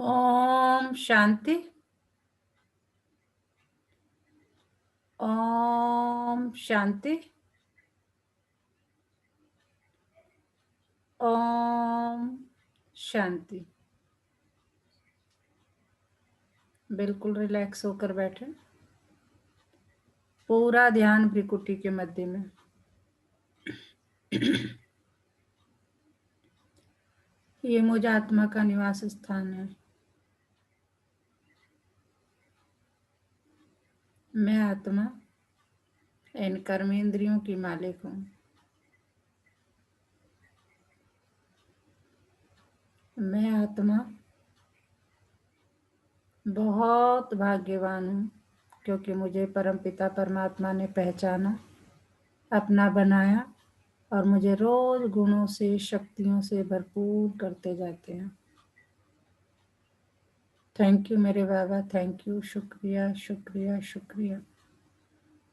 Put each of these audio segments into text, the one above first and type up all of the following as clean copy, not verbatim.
ओम शांति। ओम शांति। ओम शांति। बिल्कुल रिलैक्स होकर बैठे, पूरा ध्यान भ्रिकुटी के मध्य में। ये मुझ आत्मा का निवास स्थान है। मैं आत्मा इन कर्मेंद्रियों की मालिक हूँ। मैं आत्मा बहुत भाग्यवान हूँ, क्योंकि मुझे परमपिता परमात्मा ने पहचाना, अपना बनाया और मुझे रोज गुणों से, शक्तियों से भरपूर करते जाते हैं। थैंक यू मेरे बाबा, थैंक यू, शुक्रिया शुक्रिया शुक्रिया।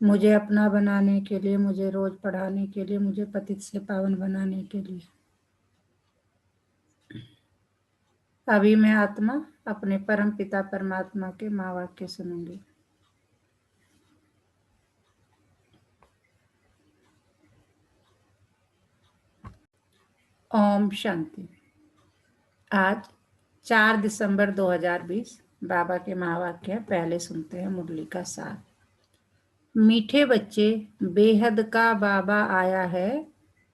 मुझे अपना बनाने के लिए, मुझे रोज पढ़ाने के लिए, मुझे पतित से पावन बनाने के लिए। अभी मैं आत्मा अपने परम पिता परमात्मा के महावाक्य सुनूंगी। ओम शांति। आज 4 दिसंबर 2020 बाबा के महावाक्य पहले सुनते हैं मुरली का सार। मीठे बच्चे, बेहद का बाबा आया है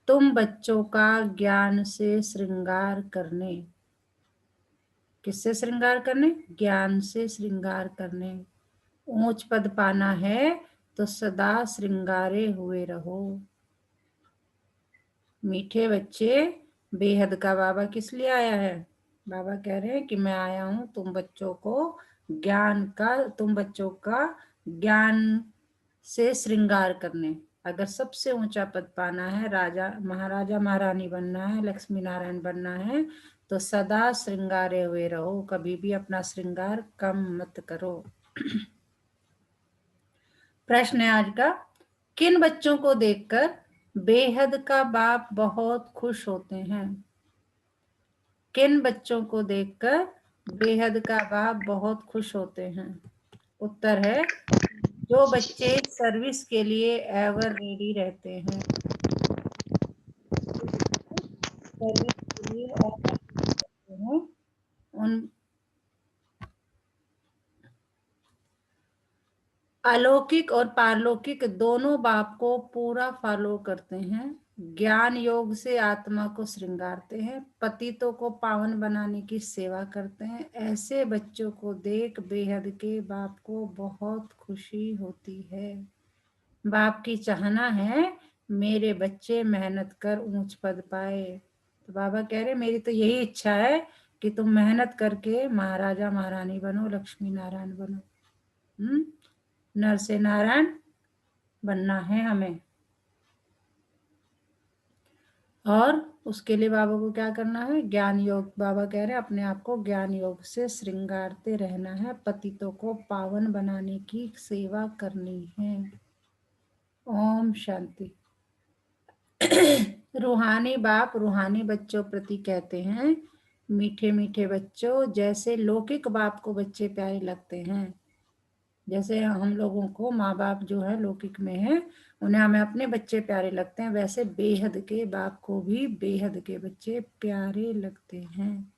तुम बच्चों का ज्ञान से श्रृंगार करने। किससे श्रृंगार करने? ज्ञान से श्रृंगार करने। ऊंच पद पाना है तो सदा श्रृंगारे हुए रहो। मीठे बच्चे, बेहद का बाबा किस लिए आया है? बाबा कह रहे हैं कि मैं आया हूं तुम बच्चों का ज्ञान से श्रृंगार करने। अगर सबसे ऊंचा पद पाना है, राजा महाराजा महारानी बनना है, लक्ष्मी नारायण बनना है, तो सदा श्रृंगारे हुए रहो, कभी भी अपना श्रृंगार कम मत करो। प्रश्न है आज का, किन बच्चों को देखकर बेहद का बाप बहुत खुश होते हैं? किन बच्चों को देखकर बेहद का बाप बहुत खुश होते हैं? उत्तर है, जो बच्चे सर्विस के लिए एवर रेडी रहते हैं। सर्विस के लिए एवर रेडी रहते हैं, उन अलौकिक और पारलौकिक दोनों बाप को पूरा फॉलो करते हैं। ज्ञान योग से आत्मा को श्रृंगारते हैं, पतितों को पावन बनाने की सेवा करते हैं। ऐसे बच्चों को देख बेहद के बाप को बहुत खुशी होती है। बाप की चाहना है मेरे बच्चे मेहनत कर ऊंच पद पाए। तो बाबा कह रहे मेरी तो यही इच्छा है कि तुम मेहनत करके महाराजा महारानी बनो, लक्ष्मी नारायण बनो। नर से नारायण बनना है हमें, और उसके लिए बाबा को क्या करना है? ज्ञान योग। बाबा कह रहे हैं अपने आप को ज्ञान योग से श्रृंगारते रहना है, पतितों को पावन बनाने की सेवा करनी है। ओम शांति। रूहानी बाप रूहानी बच्चों प्रति कहते हैं, मीठे मीठे बच्चों, जैसे लौकिक बाप को बच्चे प्यारे लगते हैं, जैसे हम लोगों को माँ बाप जो है लौकिक में है, उन्हें हमें अपने बच्चे प्यारे लगते हैं, वैसे बेहद के बाप को भी बेहद के बच्चे प्यारे लगते हैं।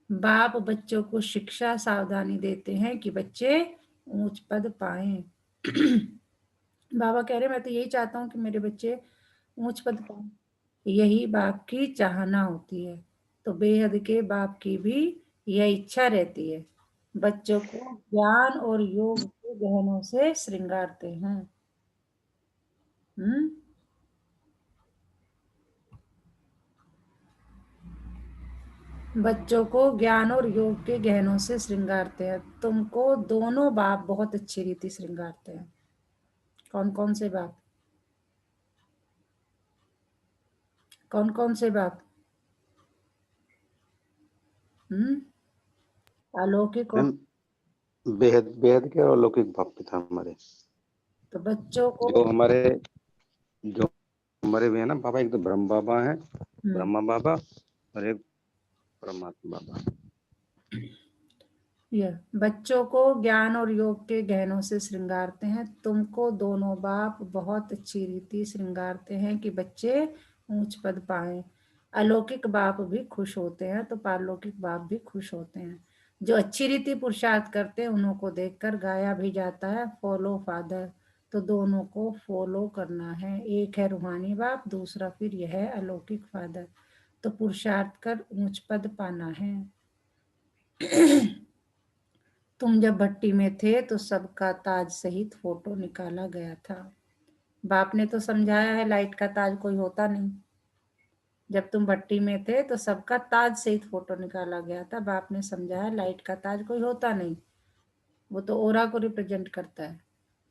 बाप बच्चों को शिक्षा सावधानी देते हैं कि बच्चे ऊंच पद पाएं। बाबा कह रहे मैं तो यही चाहता हूँ कि मेरे बच्चे ऊंच पद पाएं, यही बाप की चाहना होती है। तो बेहद के बाप की भी यह इच्छा रहती है, बच्चों को ज्ञान और योग के गहनों से श्रृंगारते हैं। बच्चों को ज्ञान और योग के गहनों से श्रृंगारते हैं। तुमको दोनों बाप बहुत अच्छी रीति श्रृंगारते हैं। कौन कौन से बाप? कौन कौन से बाप? अलौकिक और बेहद बेहद के और अलौकिक बाप पिता हमारे। तो बच्चों को जो हमारे भी है ना बाबा, एक तो ब्रह्म बाबा है, ब्रह्मा बाबा, और एक परमात्मा बाबा। यह बच्चों को ज्ञान और योग के गहनों से श्रृंगारते हैं। तुमको दोनों बाप बहुत अच्छी रीति श्रृंगारते हैं कि बच्चे ऊंच पद पाएं। अलौकिक बाप भी खुश होते हैं तो पारलौकिक बाप भी खुश होते हैं। जो अच्छी रीति पुरुषार्थ करते हैं उन्हों को देखकर गाया भी जाता है, फॉलो फादर। तो दोनों को फॉलो करना है। एक है रूहानी बाप, दूसरा फिर यह है अलौकिक फादर। तो पुरुषार्थ कर ऊंच पद पाना है। तुम जब भट्टी में थे तो सबका ताज सहित फोटो निकाला गया था। बाप ने तो समझाया है लाइट का ताज कोई होता नहीं। जब तुम भट्टी में थे तो सबका ताज सहित फोटो निकाला गया था। बाप ने समझाया लाइट का ताज कोई होता नहीं, वो तो ओरा को रिप्रेजेंट करता है।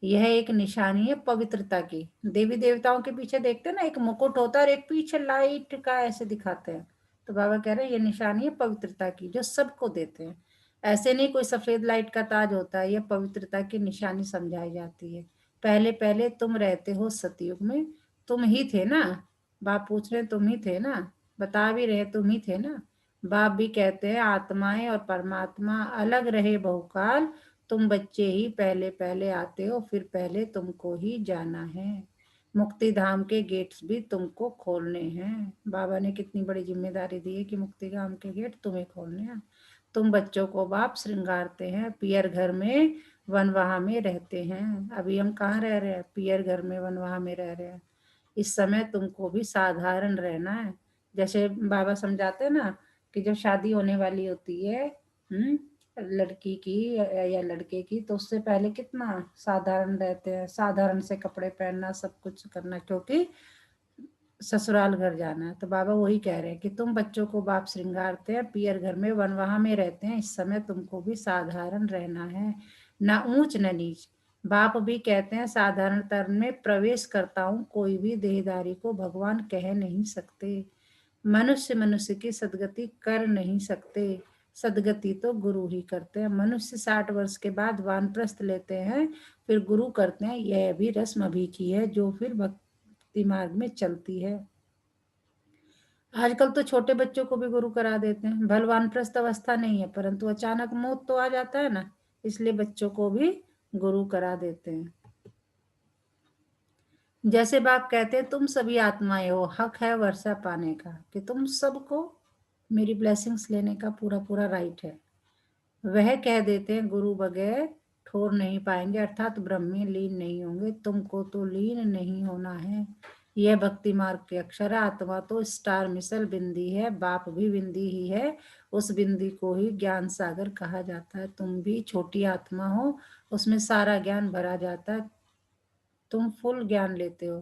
यह एक निशानी है पवित्रता की। देवी देवताओं के पीछे देखते हैं ना, एक मुकुट होता है और एक पीछे लाइट का ऐसे दिखाते हैं। तो बाबा कह रहे हैं ये निशानी है पवित्रता की जो सबको देते हैं। ऐसे नहीं कोई सफेद लाइट का ताज होता है, यह पवित्रता की निशानी समझाई जाती है। पहले पहले तुम रहते हो सतयुग में, तुम ही थे ना। बाप पूछ रहे तुम ही थे ना, बता भी रहे तुम ही थे ना। बाप भी कहते हैं आत्माएं और परमात्मा अलग रहे बहुकाल, तुम बच्चे ही पहले पहले आते हो, फिर पहले तुमको ही जाना है। मुक्ति धाम के गेट्स भी तुमको खोलने हैं। बाबा ने कितनी बड़ी जिम्मेदारी दी है कि मुक्ति धाम के गेट तुम्हें खोलने हैं। तुम बच्चों को बाप श्रृंगारते हैं। पियर घर में वनवाह में रहते हैं। अभी हम कहाँ रह रहे हैं? पियर घर में वनवाह में रह रहे हैं। इस समय तुमको भी साधारण रहना है। जैसे बाबा समझाते हैं ना कि जब शादी होने वाली होती है लड़की की या लड़के की, तो उससे पहले कितना साधारण रहते हैं। साधारण से कपड़े पहनना, सब कुछ करना, क्योंकि ससुराल घर जाना है। तो बाबा वही कह रहे हैं कि तुम बच्चों को बाप श्रृंगारते हैं, पियर घर में वनवाह में रहते हैं। इस समय तुमको भी साधारण रहना है, ना ऊंच न नीच। बाप भी कहते हैं साधारण तन में प्रवेश करता हूँ, कोई भी देहदारी को भगवान कह नहीं सकते। मनुष्य मनुष्य की सदगति कर नहीं सकते, सदगति तो गुरु ही करते हैं। मनुष्य 60 वर्ष के बाद वानप्रस्थ लेते हैं, फिर गुरु करते हैं। यह भी रस्म अभी की है जो फिर भक्ति मार्ग में चलती है। आजकल तो छोटे बच्चों को भी गुरु करा देते हैं। भले वानप्रस्थ अवस्था नहीं है, परंतु अचानक मौत तो आ जाता है ना, इसलिए बच्चों को भी गुरु करा देते हैं। जैसे बाप कहते हैं तुम सभी आत्माएं हो, हक है वर्षा पाने का, कि तुम सबको मेरी ब्लेसिंग्स लेने का पूरा पूरा राइट है। वह कह देते हैं गुरु बगैर ठोर नहीं पाएंगे, अर्थात ब्रह्म में लीन नहीं होंगे। तुमको तो लीन नहीं होना है। यह भक्ति मार्ग के अक्षर है। आत्मा तो स्टार मिसल बिंदी है, बाप भी बिंदी ही है। उस बिंदी को ही ज्ञान सागर कहा जाता है। तुम भी छोटी आत्मा हो, उसमें सारा ज्ञान भरा जाता है। तुम फुल ज्ञान लेते हो।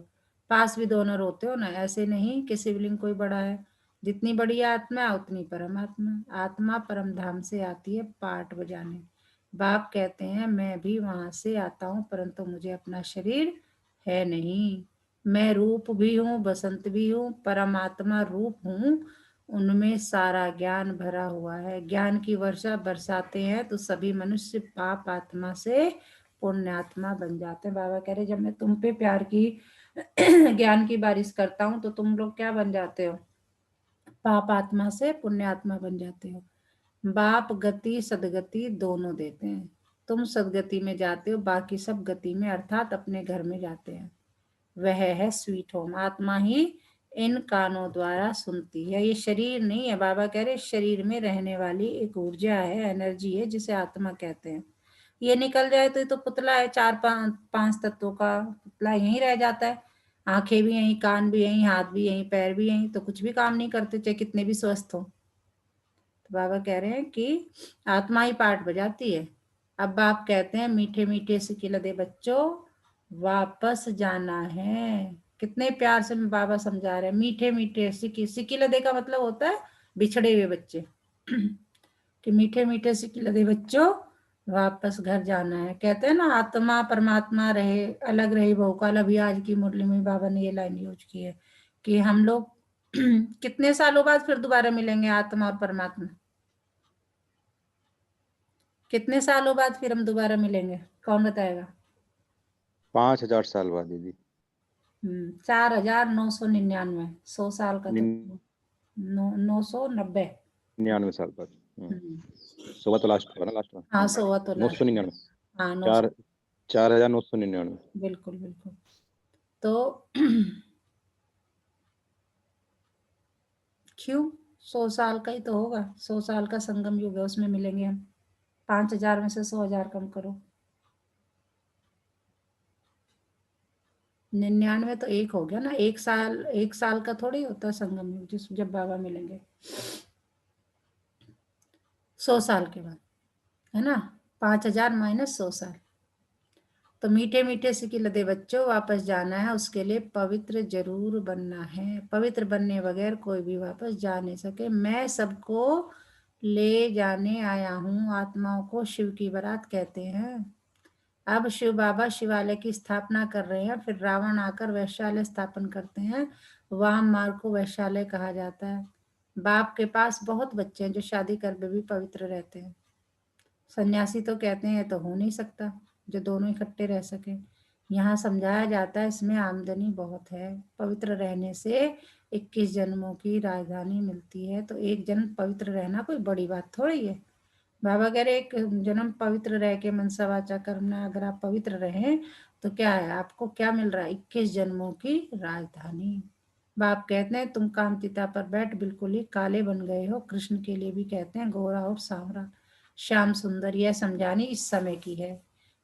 पास भी दोनों होते हो ना, ऐसे नहीं कि शिवलिंग कोई बड़ा है। जितनी बड़ी आत्मा उतनी परमात्मा। आत्मा परम धाम से आती है पाठ बजाने। बाप कहते हैं मैं भी वहां से आता हूँ, परंतु मुझे अपना शरीर है नहीं। मैं रूप भी हूँ, बसंत भी हूँ, परमात्मा रूप हूँ। उनमें सारा ज्ञान भरा हुआ है। ज्ञान की वर्षा बरसाते हैं तो सभी मनुष्य पाप आत्मा से पुण्यात्मा बन जाते हैं। बाबा कह रहे जब मैं तुम पे प्यार की ज्ञान की बारिश करता हूँ तो तुम लोग क्या बन जाते हो? पाप आत्मा से पुण्यात्मा बन जाते हो। बाप गति सदगति दोनों देते हैं। तुम सदगति में जाते हो, बाकी सब गति में अर्थात अपने घर में जाते हैं। वह है स्वीट होम। आत्मा ही इन कानों द्वारा सुनती है। ये शरीर नहीं है। बाबा कह रहे शरीर में रहने वाली एक ऊर्जा है, एनर्जी है, जिसे आत्मा कहते हैं। ये निकल जाए तो ये तो पुतला है, चार पांच तत्वों का पुतला यहीं रह जाता है। आंखें भी यहीं, कान भी यहीं, हाथ भी यहीं, पैर भी यहीं, तो कुछ भी काम नहीं करते चाहे कितने भी स्वस्थ हो। तो बाबा कह रहे हैं कि आत्मा ही पाठ बजाती है। अब बाप कहते हैं मीठे मीठे सिकिलदे बच्चों वापस जाना है। कितने प्यार से बाबा समझा रहे हैं। मीठे मीठे सिकिलदे का मतलब होता है बिछड़े हुए बच्चे कि मीठे मीठे सिकिलदे बच्चों वापस घर जाना है। कहते हैं ना आत्मा परमात्मा रहे अलग रहे बहुकाल। अभी आज की मुरली में बाबा ने ये लाइन यूज की है कि हम लोग कितने सालों बाद फिर दोबारा मिलेंगे आत्मा और परमात्मा? कितने सालों बाद फिर हम दोबारा मिलेंगे? कौन बताएगा? 5,000 साल बाद दीदी। 4,999। 100 साल का तो 99 990। साल बाद। हम्म, सोवा तो लास्ट होगा ना, लास्ट में हाँ, सोवा तो नौ लास्ट। सौ निन्यानवे हाँ, 900। चार 4,999। बिल्कुल बिल्कुल। तो क्यों, 100 साल का ही तो होगा, 100 साल का संगम युग है, उसमें मिलेंगे हम। 5,000 में से 100,000 कम करो। 99 तो एक हो गया ना, 1 साल, 1 साल का थोड़ी होता है संगम युग, जिस जब बाबा मिलेंगे 100 साल के बाद, है ना। 5,000 माइनस 100 साल। तो मीठे मीठे सिके लदे बच्चों, वापस जाना है, उसके लिए पवित्र जरूर बनना है। पवित्र बनने बगैर कोई भी वापस जा नहीं सके। मैं सबको ले जाने आया हूँ। आत्माओं को शिव की बारात कहते हैं। अब शिव बाबा शिवालय की स्थापना कर रहे हैं, फिर रावण आकर वैश्यालय स्थापन करते हैं। वाम मार्ग को वैश्यालय कहा जाता है। बाप के पास बहुत बच्चे हैं जो शादी कर भी पवित्र रहते हैं। सन्यासी तो कहते हैं ये तो हो नहीं सकता जो दोनों इकट्ठे रह सके। यहाँ समझाया जाता है इसमें आमदनी बहुत है। पवित्र रहने से 21 जन्मों की राजधानी मिलती है। तो एक जन्म पवित्र रहना कोई बड़ी बात थोड़ी है। बाबा कह रहे एक जन्म पवित्र रह के मनसा वाचा करना, अगर आप पवित्र रहें तो क्या है, आपको क्या मिल रहा है, 21 जन्मों की राजधानी। बाप कहते हैं तुम कामचिता पर बैठ बिल्कुल ही काले बन गए हो। कृष्ण के लिए भी कहते हैं गोरा और सांवरा, श्याम सुंदर। यह समझानी इस समय की है।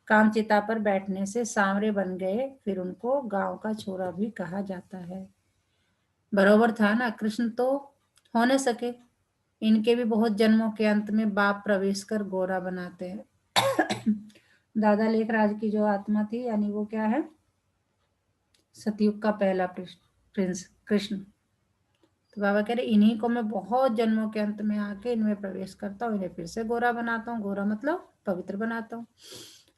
कामचिता पर बैठने से सांवरे बन गए, फिर उनको गांव का छोरा भी कहा जाता है। बरोबर था ना, कृष्ण तो हो न सके, इनके भी बहुत जन्मों के अंत में बाप प्रवेश कर गोरा बनाते हैं। दादा लेखराज की जो आत्मा थी, यानी वो क्या है, सतयुग का पहला प्रिंस कृष्ण। तो बाबा कह रहे इन्हीं को मैं बहुत जन्मों के अंत में आके इनमें प्रवेश करता हूँ, इन्हें फिर से गोरा बनाता हूँ। गोरा मतलब पवित्र बनाता हूँ।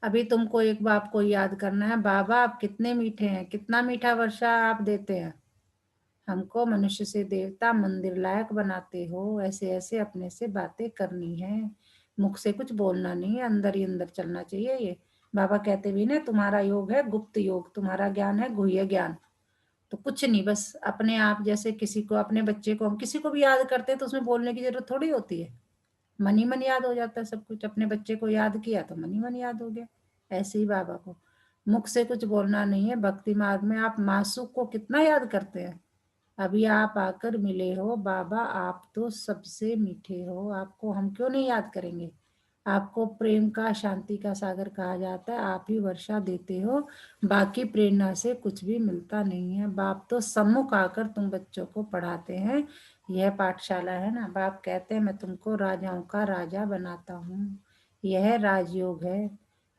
अभी तुमको एक बाप को याद करना है, बाबा आप कितने मीठे हैं, कितना मीठा वर्षा आप देते हैं। हमको मनुष्य से देवता मंदिर लायक बनाते हो। ऐसे ऐसे अपने से बातें करनी है, मुख से कुछ बोलना नहीं है, अंदर ही अंदर चलना चाहिए। ये बाबा कहते भी ना, तुम्हारा योग है गुप्त योग, तुम्हारा ज्ञान है गुह्य ज्ञान। तो कुछ नहीं, बस अपने आप, जैसे किसी को, अपने बच्चे को हम किसी को भी याद करते हैं तो उसमें बोलने की जरूरत थोड़ी होती है। मन ही मन याद हो जाता है सब कुछ। अपने बच्चे को याद किया तो मन ही मन याद हो गया। ऐसे ही बाबा को मुख से कुछ बोलना नहीं है। भक्ति मार्ग में आप मासूक को कितना याद करते हैं। अभी आप आकर मिले हो बाबा, आप तो सबसे मीठे हो, आपको हम क्यों नहीं याद करेंगे। आपको प्रेम का, शांति का सागर कहा जाता है। आप ही वर्षा देते हो, बाकी प्रेरणा से कुछ भी मिलता नहीं है। बाप तो सम्मुख आकर तुम बच्चों को पढ़ाते हैं। यह पाठशाला है ना। बाप कहते हैं मैं तुमको राजाओं का राजा बनाता हूँ, यह राजयोग है।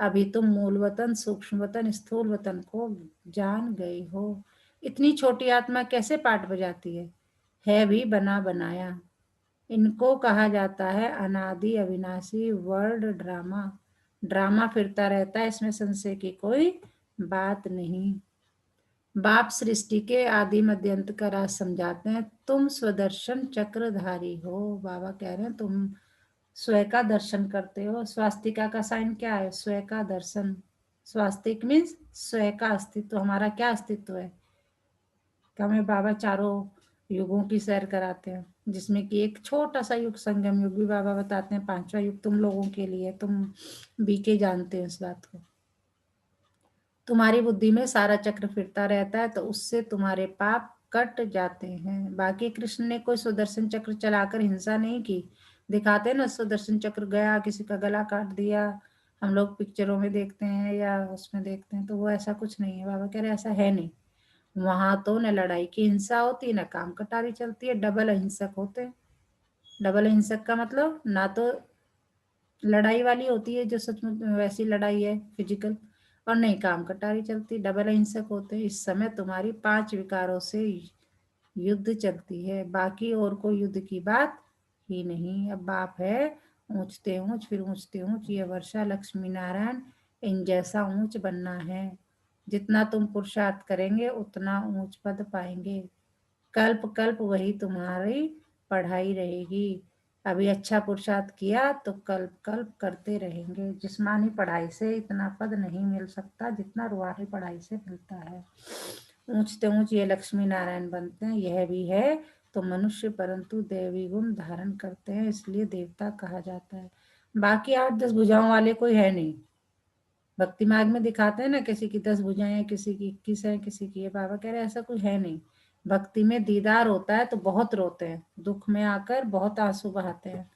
अभी तुम मूल वतन, सूक्ष्म वतन, स्थूल वतन को जान गए हो। इतनी छोटी आत्मा कैसे पाठ बजाती है भी बना बनाया। इनको कहा जाता है अनादि अविनाशी वर्ल्ड ड्रामा। ड्रामा फिरता रहता है, इसमें संशय की कोई बात नहीं। बाप सृष्टि के आदि मध्य अंत का राज समझाते हैं। तुम स्वदर्शन चक्रधारी हो। बाबा कह रहे हैं तुम स्वयं का दर्शन करते हो। स्वास्तिका का साइन क्या है, स्वयं का दर्शन। स्वास्तिक मीन्स स्वयं का अस्तित्व। हमारा क्या अस्तित्व है, कि हमें बाबा चारों युगों की सैर कराते हैं, जिसमें कि एक छोटा सा युग संगम युग भी बाबा बताते हैं। पांचवा युग तुम लोगों के लिए, तुम बीके जानते हो इस बात को। तुम्हारी बुद्धि में सारा चक्र फिरता रहता है, तो उससे तुम्हारे पाप कट जाते हैं। बाकी कृष्ण ने कोई सुदर्शन चक्र चलाकर हिंसा नहीं की। दिखाते हैं ना, सुदर्शन चक्र गया, किसी का गला काट दिया, हम लोग पिक्चरों में देखते हैं या उसमें देखते हैं, तो वो ऐसा कुछ नहीं है। बाबा कह रहे ऐसा है नहीं। वहां तो न लड़ाई की हिंसा होती, न काम कटारी चलती है, डबल अहिंसक होते हैं। डबल अहिंसक का मतलब ना तो लड़ाई वाली होती है जो सचमुच वैसी लड़ाई है फिजिकल, और नहीं काम कटारी चलती, डबल अहिंसक होते हैं। इस समय तुम्हारी 5 विकारों से युद्ध चलती है, बाकी और कोई युद्ध की बात ही नहीं। अब बाप है ऊंचते ऊंच, फिर ऊंचते ऊंच, ये वर्षा लक्ष्मी नारायण, इन जैसा ऊंच बनना है। जितना तुम पुरुषार्थ करेंगे उतना ऊंच पद पाएंगे। कल्प कल्प वही तुम्हारी पढ़ाई रहेगी। अभी अच्छा पुरुषार्थ किया तो कल्प कल्प करते रहेंगे। जिस्मानी पढ़ाई से इतना पद नहीं मिल सकता जितना रूहानी पढ़ाई से मिलता है। ऊंचते ऊंच ये लक्ष्मी नारायण बनते हैं। यह भी है तो मनुष्य, परंतु देवी गुण धारण करते हैं, इसलिए देवता कहा जाता है। बाकी 8-10 भुजाओं वाले कोई है नहीं। भक्ति मार्ग में दिखाते हैं ना, किसी की 10 भुजाएं हैं, किसी की 21 है, किसी की है। बाबा कह रहे हैं ऐसा कुछ है नहीं। भक्ति में दीदार होता है तो बहुत रोते हैं, दुख में आकर बहुत आंसू बहाते हैं।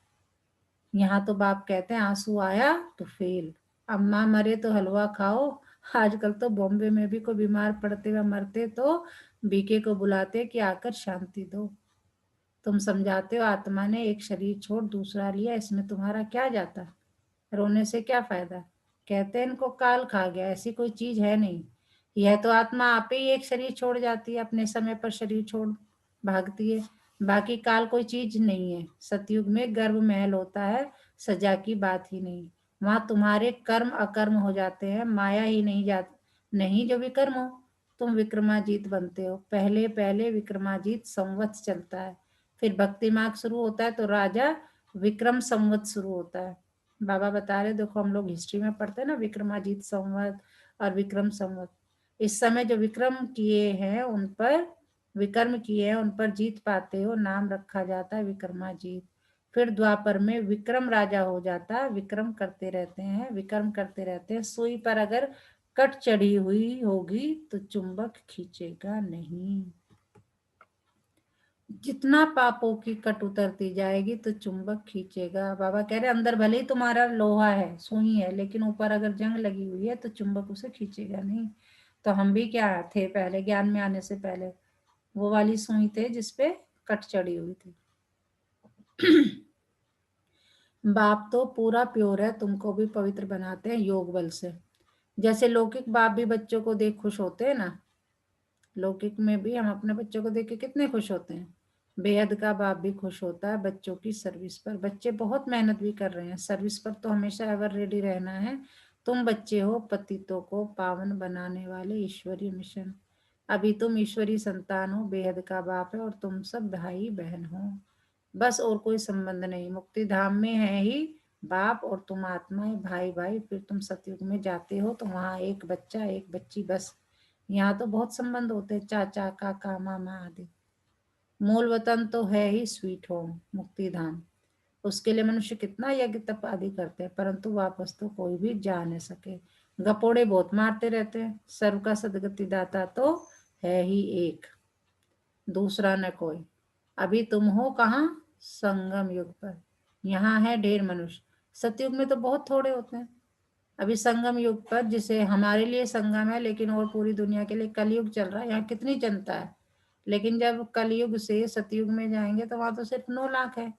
यहाँ तो बाप कहते हैं आंसू आया तो फेल, अम्मा मरे तो हलवा खाओ। आजकल तो बॉम्बे में भी कोई बीमार पड़ते व मरते तो बीके को बुलाते कि आकर शांति दो। तुम समझाते हो आत्मा ने एक शरीर छोड़ दूसरा लिया, इसमें तुम्हारा क्या जाता, रोने से क्या फायदा। कहते हैं इनको काल खा गया, ऐसी कोई चीज है नहीं। यह तो आत्मा आप ही एक शरीर छोड़ जाती है, अपने समय पर शरीर छोड़ भागती है। बाकी काल कोई चीज नहीं है। सतयुग में गर्भ महल होता है, सजा की बात ही नहीं। वहां तुम्हारे कर्म अकर्म हो जाते हैं, माया ही नहीं जाती नहीं जो विकर्म हो। तुम विक्रमाजीत बनते हो। पहले पहले विक्रमाजीत संवत चलता है, फिर भक्ति मार्ग शुरू होता है तो राजा विक्रम संवत शुरू होता है। बाबा बता रहे, देखो हम लोग हिस्ट्री में पढ़ते हैं ना, विक्रमाजीत संवत और विक्रम संवत। इस समय जो विक्रम किए हैं उन पर, विक्रम किए हैं उन पर जीत पाते हो, नाम रखा जाता है विक्रमाजीत। फिर द्वापर में विक्रम राजा हो जाता है, विक्रम करते रहते हैं, विक्रम करते रहते हैं। सुई पर अगर कट चढ़ी हुई होगी तो चुंबक खींचेगा नहीं। जितना पापों की कट उतरती जाएगी तो चुंबक खींचेगा। बाबा कह रहे अंदर भले ही तुम्हारा लोहा है, सुई है, लेकिन ऊपर अगर जंग लगी हुई है तो चुंबक उसे खींचेगा नहीं। तो हम भी क्या थे पहले, ज्ञान में आने से पहले वो वाली सुई थे जिसपे कट चढ़ी हुई थी। बाप तो पूरा प्योर है, तुमको भी पवित्र बनाते हैं योग बल से। जैसे लौकिक बाप भी बच्चों को देख खुश होते हैं ना, लौकिक में भी हम अपने बच्चों को देख के कितने खुश होते हैं। बेहद का बाप भी खुश होता है बच्चों की सर्विस पर। बच्चे बहुत मेहनत भी कर रहे हैं, सर्विस पर तो हमेशा एवर रेडी रहना है। तुम बच्चे हो पतितों को पावन बनाने वाले ईश्वरीय मिशन। अभी तुम ईश्वरीय संतान हो, बेहद का बाप है और तुम सब भाई बहन हो। बस और कोई संबंध नहीं। मुक्ति धाम में है ही बाप और तुम आत्माएं भाई भाई। फिर तुम सतयुग में जाते हो तो वहां एक बच्चा एक बच्ची बस। यहाँ तो बहुत संबंध होते हैं, चाचा काका मामा आदि। मूल वतन तो है ही स्वीट होम, मुक्ति धाम। उसके लिए मनुष्य कितना यज्ञ तप आदि करते हैं, परंतु वापस तो कोई भी जा नहीं सके। गपोड़े बहुत मारते रहते हैं। सर्व का सदगति दाता तो है ही एक, दूसरा न कोई। अभी तुम हो कहाँ, संगम युग पर। यहाँ है ढेर मनुष्य। सतयुग में तो बहुत थोड़े होते हैं। अभी संगम युग पर, जिसे हमारे लिए संगम है लेकिन और पूरी दुनिया के लिए कलयुग चल रहा है, यहाँ कितनी जनता है। लेकिन जब कलयुग से सतयुग में जाएंगे तो वहां तो सिर्फ 9 लाख है।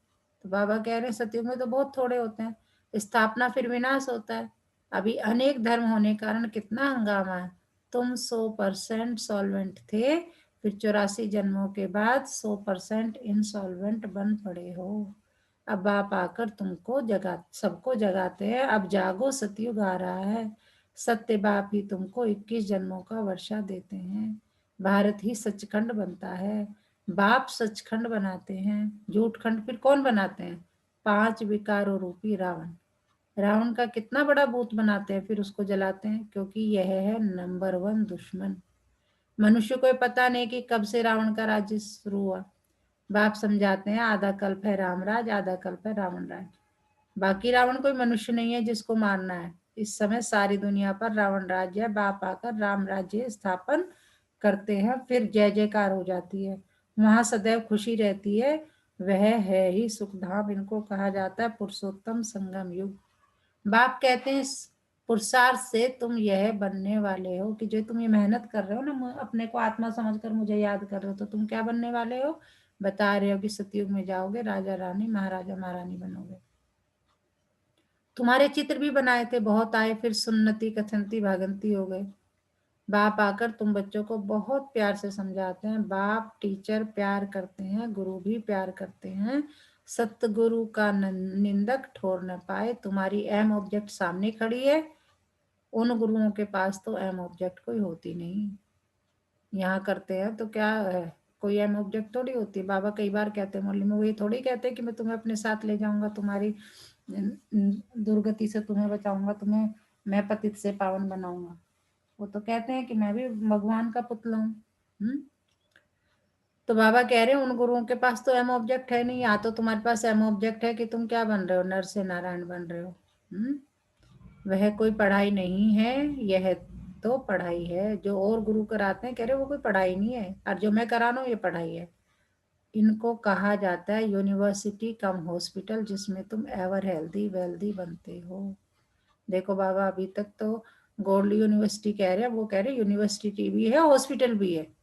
तो बाबा कह रहे हैं सतयुग में तो बहुत थोड़े होते हैं, स्थापना फिर विनाश होता है। अभी अनेक धर्म होने के कारण कितना हंगामा है। तुम 100% सॉल्वेंट थे, फिर 84 जन्मों के बाद 100% इंसॉल्वेंट बन पड़े हो। अब आप आकर तुमको जगा, सबको जगाते हैं। अब जागो, सतयुग आ रहा है। सत्य बाप ही तुमको 21 जन्मों का वर्षा देते हैं। भारत ही सचखंड बनता है। बाप सचखंड बनाते हैं, झूठ खंड फिर कौन बनाते हैं। 5 विकारों रूपी रावण। रावण का कितना बड़ा भूत बनाते हैं, फिर उसको जलाते हैं, क्योंकि यह है नंबर 1 दुश्मन। मनुष्य को पता नहीं कि कब से रावण का राज्य शुरू हुआ। बाप समझाते हैं आधा कल्प है रामराज, आधा कल्प है रावण राज। बाकी रावण कोई मनुष्य नहीं है जिसको मारना है। इस समय सारी दुनिया पर रावण राज्य है। बाप आकर राम राज्य स्थापन करते हैं, फिर जय जयकार हो जाती है। वहां सदैव खुशी रहती है। वह है ही सुखधाम। इनको कहा जाता है पुरुषोत्तम संगम युग। बाप कहते हैं पुरुषार्थ से तुम यह बनने वाले हो कि जो तुम ये मेहनत कर रहे हो ना, अपने को आत्मा समझकर मुझे याद कर रहे हो, तो तुम क्या बनने वाले हो। बता रहे हो कि सतयुग में जाओगे, राजा रानी महाराजा महारानी बनोगे। तुम्हारे चित्र भी बनाए थे, बहुत आए, फिर सुन्नति कथनती भागंती हो गए। बाप आकर तुम बच्चों को बहुत प्यार से समझाते हैं। बाप टीचर प्यार करते हैं, गुरु भी प्यार करते हैं। सतगुरु का निंदक ठोर न पाए। तुम्हारी अहम ऑब्जेक्ट सामने खड़ी है, उन गुरुओं के पास तो अहम ऑब्जेक्ट कोई होती नहीं। यहाँ करते हैं तो क्या है, कोई अहम ऑब्जेक्ट थोड़ी होती। बाबा कई बार कहते हैं मुरली में, वही थोड़ी कहते हैं कि मैं तुम्हें अपने साथ ले जाऊंगा, तुम्हारी दुर्गति से तुम्हें बचाऊंगा, तुम्हें मैं पतित से पावन बनाऊंगा। वो तो कहते हैं कि मैं भी भगवान का पुतला हूँ। तो बाबा कह रहे हैं उन गुरुओं के पास तो एम ऑब्जेक्ट है नहीं। या तो तुम्हारे पास एम ऑब्जेक्ट है कि तुम क्या बन रहे हो, नर से नारायण बन रहे हो। वह कोई पढ़ाई नहीं है, यह तो पढ़ाई है। जो और गुरु कराते हैं कह रहे वो कोई पढ़ाई नहीं है, और जो मैं करा रहा हूँ ये पढ़ाई है। इनको कहा जाता है यूनिवर्सिटी कम हॉस्पिटल, जिसमें तुम एवर हेल्दी वेल्दी बनते हो। देखो बाबा, अभी तक तो गोल्ड यूनिवर्सिटी कह रहे हैं, वो कह रहे यूनिवर्सिटी भी है हॉस्पिटल भी है।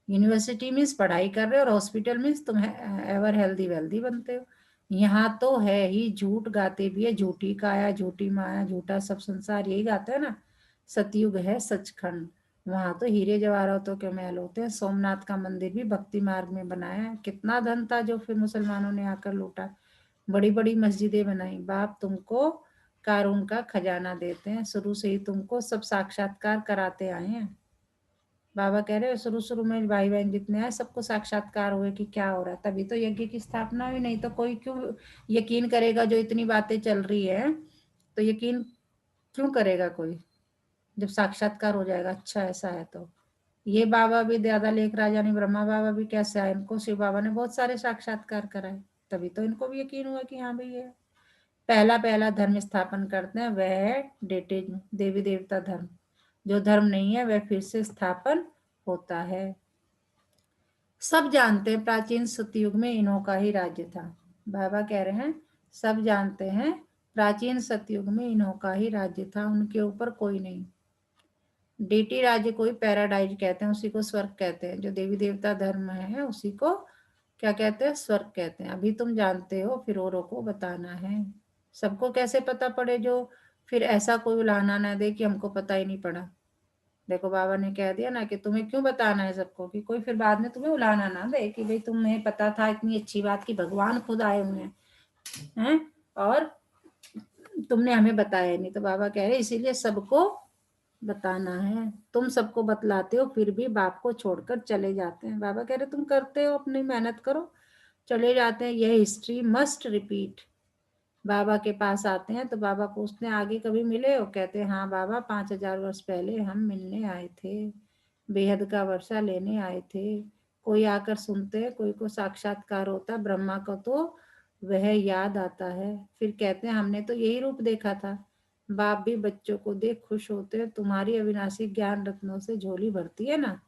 यूनिवर्सिटी मीन्स पढ़ाई कर रहे हो और हॉस्पिटल मीन्स तुम एवर हेल्दी वेल्दी बनते हो। यहाँ तो है ही झूठ गाते भी है, झूठी काया झूठी माया झूठा सब संसार, यही गाते हैं ना। सतयुग है सचखंड, वहां तो हीरे जवाहरातों के महल होते हैं। सोमनाथ का मंदिर भी भक्ति मार्ग में बनाया है। कितना धन था जो फिर मुसलमानों ने आकर लूटा। बड़ी बड़ी मस्जिदें बनाई। बाप तुमको कारून का खजाना देते हैं, शुरू से ही तुमको सब साक्षात्कार कराते आए हैं। बाबा कह रहे हो शुरू शुरू में भाई बहन जितने आए सबको साक्षात्कार हुए कि क्या हो रहा है, तभी तो यज्ञ की स्थापना हुई। नहीं तो कोई क्यों यकीन करेगा? जो इतनी बातें चल रही है तो यकीन क्यों करेगा कोई, जब साक्षात्कार हो जाएगा। अच्छा ऐसा है तो ये बाबा भी दादा लेख राजा ने ब्रह्मा बाबा भी कैसे आए, इनको शिव बाबा ने बहुत सारे साक्षात्कार कराए, तभी तो इनको भी यकीन हुआ कि हाँ भाई ये पहला पहला धर्म स्थापन करते हैं, वह है डेटेज देवी देवता धर्म। जो धर्म नहीं है वह फिर से स्थापन होता है। सब जानते हैं प्राचीन सतयुग में इन्हों का ही राज्य था। बाबा कह रहे हैं सब जानते हैं प्राचीन सतयुग में इन्हों का ही राज्य था, उनके ऊपर कोई नहीं। डेटी राज्य को ही पैराडाइज कहते हैं, उसी को स्वर्ग कहते हैं। जो देवी देवता धर्म है उसी को क्या कहते हैं? स्वर्ग कहते हैं। अभी तुम जानते हो, फिर औरों को बताना है। सबको कैसे पता पड़े, जो फिर ऐसा कोई उलाहना ना दे कि हमको पता ही नहीं पड़ा। देखो बाबा ने कह दिया ना कि तुम्हें क्यों बताना है सबको, कि कोई फिर बाद में तुम्हें उलाहना ना दे कि भाई तुम्हें पता था इतनी अच्छी बात की भगवान खुद आए हुए हैं और तुमने हमें बताया नहीं। तो बाबा कह रहे इसीलिए सबको बताना है। तुम सबको बतलाते हो फिर भी बाप को छोड़कर चले जाते हैं। बाबा कह रहे तुम करते हो, अपनी मेहनत करो, चले जाते हैं। यह हिस्ट्री मस्ट रिपीट। बाबा के पास आते हैं तो बाबा पूछते हैं आगे कभी मिले हो? कहते हैं हाँ बाबा, 5000 वर्ष पहले हम मिलने आए थे, बेहद का वर्षा लेने आए थे। कोई आकर सुनते हैं, कोई को साक्षात्कार होता, ब्रह्मा को तो वह याद आता है। फिर कहते हैं हमने तो यही रूप देखा था। बाप भी बच्चों को देख खुश होते हैं, तुम्हारी अविनाशी ज्ञान रत्नों से झोली भरती है ना।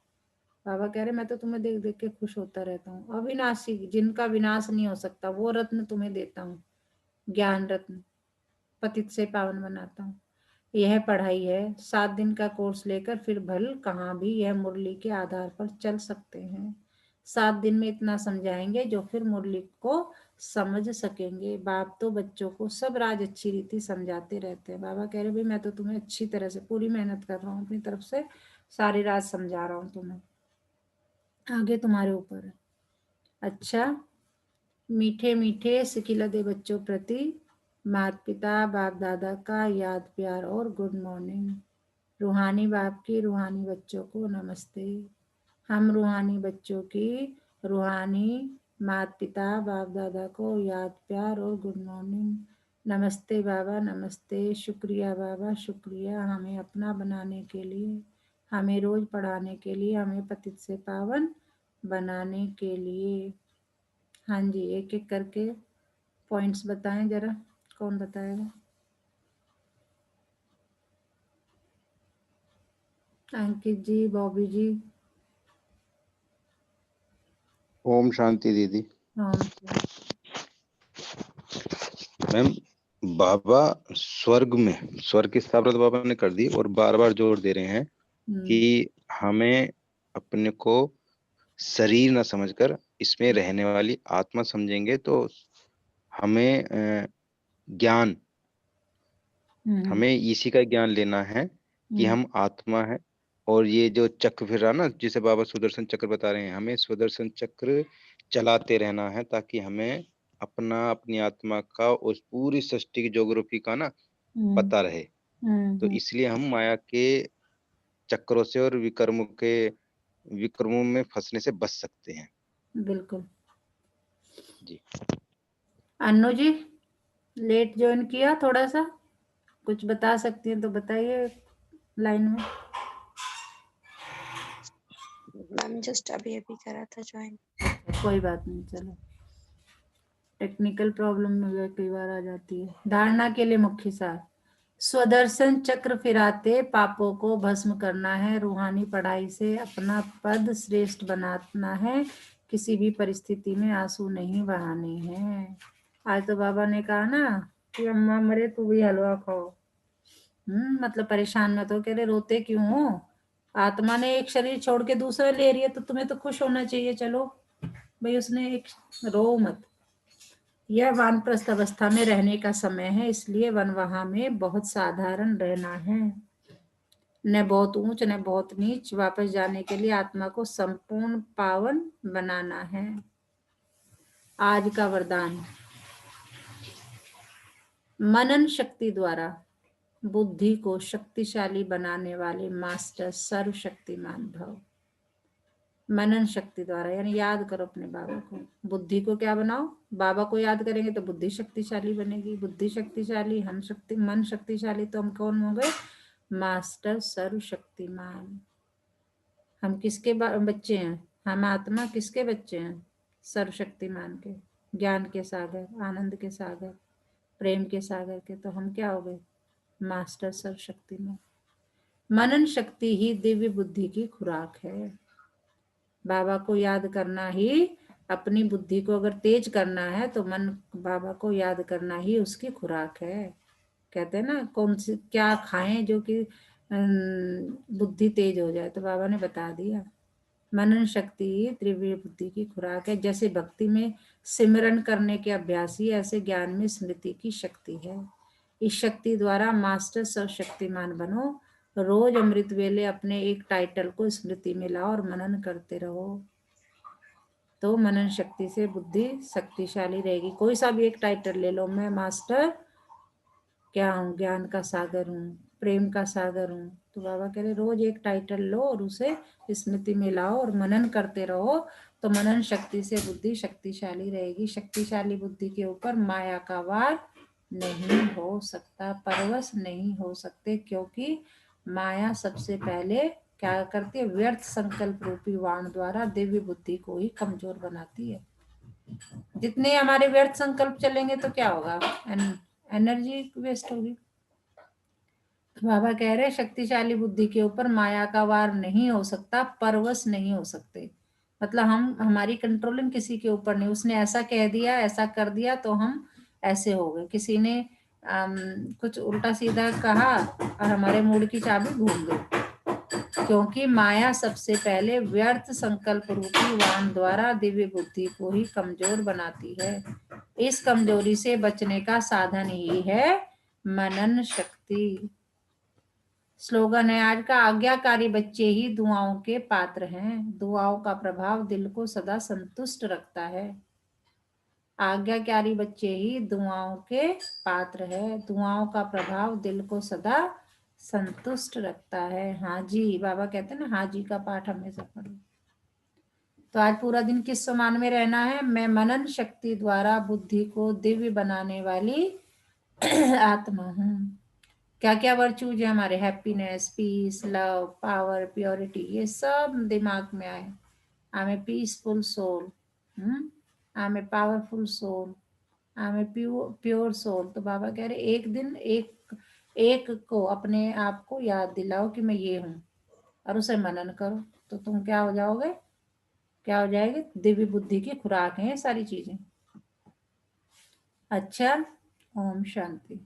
बाबा कह रहे मैं तो तुम्हें देख देख के खुश होता रहता हूँ। अविनाशी, जिनका विनाश नहीं हो सकता, वो रत्न तुम्हें देता हूँ, ज्ञान रत्न, पतित से पावन बनाता हूँ। यह पढ़ाई है, 7 दिन का कोर्स लेकर फिर भल कहाँ भी यह मुरली के आधार पर चल सकते हैं। 7 दिन में इतना समझाएंगे जो फिर मुरली को समझ सकेंगे। बाप तो बच्चों को सब राज अच्छी रीति समझाते रहते हैं। बाबा कह रहे भाई मैं तो तुम्हें अच्छी तरह से पूरी मेहनत कर रहा हूँ, अपनी तरफ से सारी राज समझा रहा हूँ तुम्हें, आगे तुम्हारे ऊपर है। अच्छा, मीठे मीठे सिकिलदे बच्चों प्रति माता पिता बाप दादा का याद प्यार और गुड मॉर्निंग। रूहानी बाप की रूहानी बच्चों को नमस्ते। हम रूहानी बच्चों की रूहानी माता पिता बाप दादा को याद प्यार और गुड मॉर्निंग। नमस्ते बाबा, नमस्ते। शुक्रिया बाबा, शुक्रिया हमें अपना बनाने के लिए, हमें रोज पढ़ाने के लिए, हमें पतित से पावन बनाने के लिए। हाँ जी, एक एक करके पॉइंट्स बताएं जरा, कौन बताएगा? अंकित जी, बॉबी जी। ओम शांति दीदी। हाँ मैम, बाबा स्वर्ग में, स्वर्ग की स्थापना तो बाबा ने कर दी और बार बार जोर दे रहे हैं कि हमें अपने को शरीर न समझकर इसमें रहने वाली आत्मा समझेंगे तो हमें ज्ञान, हमें इसी का ज्ञान लेना है कि हम आत्मा है। और ये जो चक्र फिर रहा ना, जिसे बाबा सुदर्शन चक्र बता रहे हैं, हमें सुदर्शन चक्र चलाते रहना है ताकि हमें अपनी आत्मा का उस पूरी सृष्टि की ज्योग्राफी का ना पता रहे। तो इसलिए हम माया के चक्रों से और विक्रमों में फंसने से बच सकते हैं। बिल्कुल। जी। अन्नू जी, लेट ज्वाइन किया, थोड़ा सा कुछ बता सकती हैं तो बताइए लाइन में। मैम जस्ट अभी अभी करा था ज्वाइन। कोई बात नहीं, चलो टेक्निकल प्रॉब्लम में कई बार आ जाती है। धारणा के लिए मुख्य सार, स्वदर्शन चक्र फिराते पापों को भस्म करना है, रूहानी पढ़ाई से अपना पद श्रेष्ठ बनाना है, किसी भी परिस्थिति में आंसू नहीं बहाने हैं। आज तो बाबा ने कहा ना कि अम्मा मरे तू भी हलवा खाओ। मतलब परेशान मत हो। कह रहे रोते क्यों हो, आत्मा ने एक शरीर छोड़ के दूसरा ले रही है तो तुम्हें तो खुश होना चाहिए। चलो भाई, उसने एक, रो मत। यह वानप्रस्थ अवस्था में रहने का समय है, इसलिए वनवाहा में बहुत साधारण रहना है, न बहुत ऊंच न बहुत नीच। वापस जाने के लिए आत्मा को संपूर्ण पावन बनाना है। आज का वरदान, मनन शक्ति द्वारा बुद्धि को शक्तिशाली बनाने वाले मास्टर सर्वशक्तिमान भव। मनन शक्ति द्वारा यानी याद करो अपने बाबा को। बुद्धि को क्या बनाओ, बाबा को याद करेंगे तो बुद्धि शक्तिशाली बनेगी। बुद्धि शक्तिशाली, हम शक्ति, मन शक्तिशाली, तो हम कौन हो गए, मास्टर सर्वशक्तिमान। हम किसके बच्चे हैं, हम आत्मा किसके बच्चे हैं, सर्वशक्तिमान के, ज्ञान के सागर, आनंद के सागर, प्रेम के सागर के। तो हम क्या हो गए, मास्टर सर्वशक्तिमान। मनन शक्ति ही दिव्य बुद्धि की खुराक है। बाबा को याद करना ही, अपनी बुद्धि को अगर तेज करना है तो मन बाबा को याद करना ही उसकी खुराक है। कहते हैं ना कौन सी क्या खाएं जो कि बुद्धि तेज हो जाए, तो बाबा ने बता दिया। मनन शक्ति ही दिव्य बुद्धि की खुराक है। जैसे भक्ति में सिमरन करने के अभ्यासी, ऐसे ज्ञान में स्मृति की शक्ति है। इस शक्ति द्वारा मास्टर सर्वशक्तिमान बनो। रोज अमृत वेले अपने एक टाइटल को स्मृति में लाओ और मनन करते रहो, तो मनन शक्ति से बुद्धि शक्तिशाली रहेगी। कोई सा भी एक टाइटल ले लो, मैं मास्टर क्या हूँ, ज्ञान का सागर हूँ, प्रेम का सागर हूँ। तो बाबा कह रहे रोज एक टाइटल लो और उसे स्मृति में लाओ और मनन करते रहो, तो मनन शक्ति से बुद्धि शक्तिशाली रहेगी। शक्तिशाली बुद्धि के ऊपर माया का वार नहीं हो सकता, परवश नहीं हो सकते, क्योंकि माया सबसे पहले क्या करती है, व्यर्थ संकल्प रूपी वाण द्वारा दिव्य बुद्धि को ही कमजोर बनाती है। जितने हमारे व्यर्थ संकल्प चलेंगे तो क्या होगा, एनर्जी वेस्ट होगी। बाबा कह रहे शक्तिशाली बुद्धि के ऊपर माया का वार नहीं हो सकता, परवश नहीं हो सकते। मतलब हम, हमारी कंट्रोलिंग किसी के ऊपर नहीं। उसने ऐसा कह दिया, ऐसा कर दिया तो हम ऐसे हो गए। किसी ने कुछ उल्टा सीधा कहा और हमारे मूड की चाबी घूम गई, क्योंकि माया सबसे पहले व्यर्थ संकल्प रूपी वाण द्वारा दिव्य बुद्धि को ही कमजोर बनाती है। इस कमजोरी से बचने का साधन ही है मनन शक्ति। स्लोगन है आज का, आज्ञाकारी बच्चे ही दुआओं के पात्र हैं। दुआओं का प्रभाव दिल को सदा संतुष्ट रखता है। आज्ञाकारी बच्चे ही दुआओं के पात्र है। दुआओं का प्रभाव दिल को सदा संतुष्ट रखता है। हाँ जी, बाबा कहते हैं ना, हाँ जी का पाठ हमेशा पढ़ो। तो आज पूरा दिन किस समान में रहना है, मैं मनन शक्ति द्वारा बुद्धि को दिव्य बनाने वाली आत्मा हूँ। क्या क्या वर्चूज है हमारे, happiness, peace, love, power, purity, ये सब दिमाग में आए। I am a peaceful soul, I am a powerful soul, I am a pure soul. तो बाबा कह रहे एक दिन एक एक को अपने आप को याद दिलाओ कि मैं ये हूँ, और उसे मनन करो, तो तुम क्या हो जाओगे, क्या हो जाएगी, दिव्य बुद्धि की खुराक है ये सारी चीजें। अच्छा, ओम शांति।